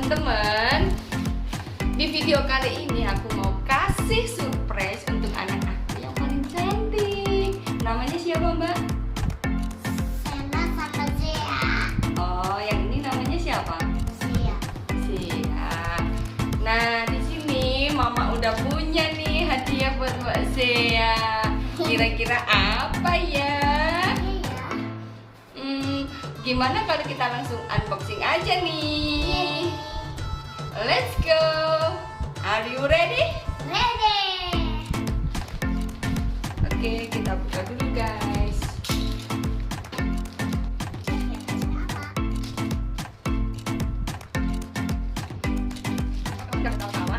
teman-teman, di video kali ini aku mau kasih surprise untuk anak aku yang paling cantik. Namanya siapa, Mbak? Sena sama Zia. Oh, yang ini namanya siapa? Zia. Sia. Nah, di sini Mama udah punya nih hadiah buat Mbak Zia. Kira-kira apa ya? Gimana kalau kita langsung unboxing aja nih? Let's go. Are you ready? Ready. Oke, kita buka dulu guys. Udah ketawa-tawa.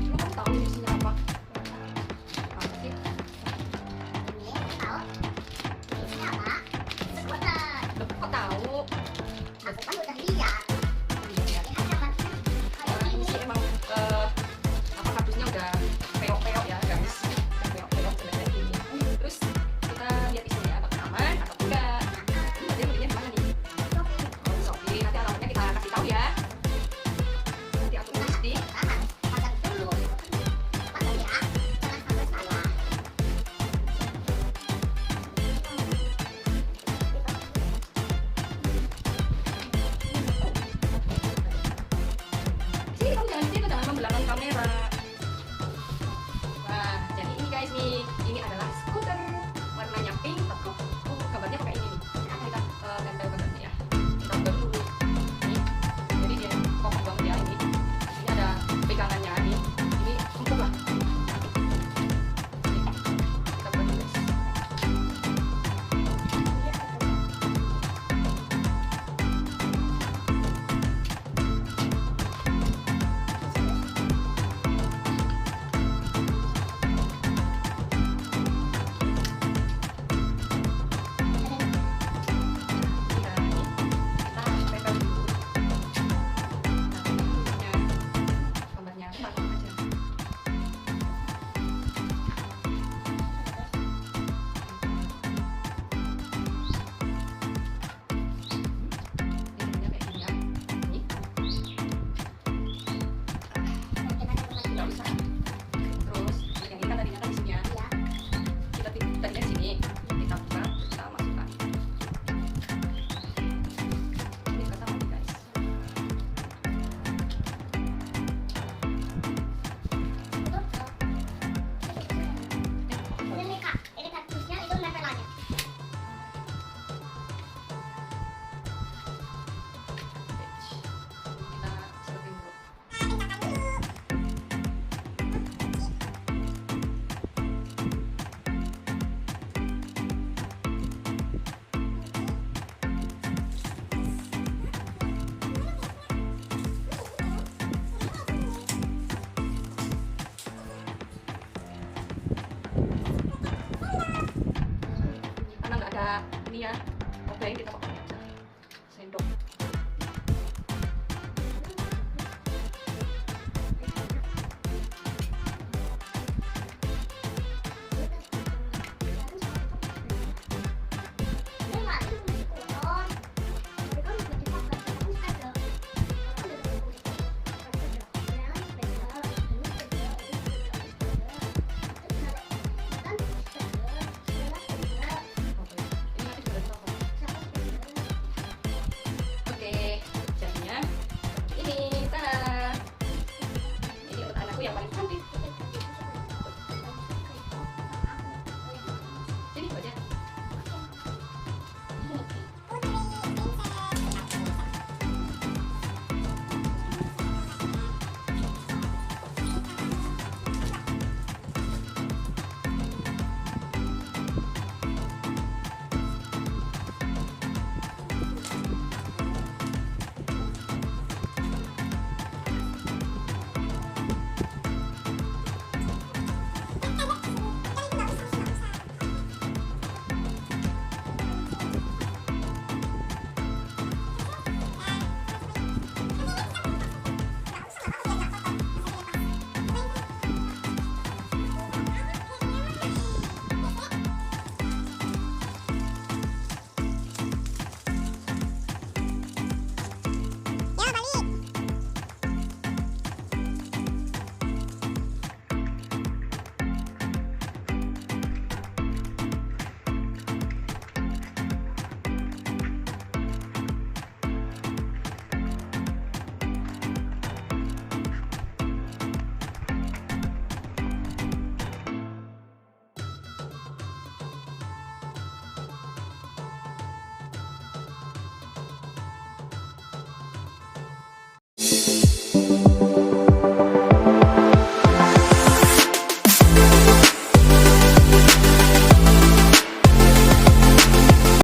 Lu mau tahu di sini apa? Apa sih? Tahu? Ini apa? Skuter. Loh, kok tahu? Aku kan udah lihat. Iya. Ini ada kan? Kayak Ini ini. sih emang apa kardusnya udah peok-peok ya guys. Udah peok-peok kayak gini. Terus kita lihat isinya apakah aman atau enggak. Ini dia belinya di mana nih? Oh, di Shopee. Nanti alamatnya kita kasih tahu ya. Nanti aku tulis di Tahan. Pasang dulu. Pasang ya. Jangan sampai salah. sini, kamu jangan di situ, jangan membelakang kamera. Wah, jadi ini guys nih, ini adalah skuter warnanya pink, tapi gambarnya pakai ini nih. Kita tempel gambarnya ya. Kita buka dulu. Nih, jadi dia kokoh banget ya ini. Ini ada pegangannya nih. Ini empuk lah. Nih, kita buka dulu guys. Iya, nih. Kita tempel dulu. Nah, ini gambarnya taruh aja. Ini kayak gini ya. Nih. Nggak usah. Terus yang ini kan tadinya kan di sini ya. Kita tadinya di sini. Kita buka, terus kita masukkan. Ini kata mati guys. Ini nih Kak, ini kardusnya itu nempelannya. Kita setting dulu. Karena nggak ada ini ya, oke kita pakai.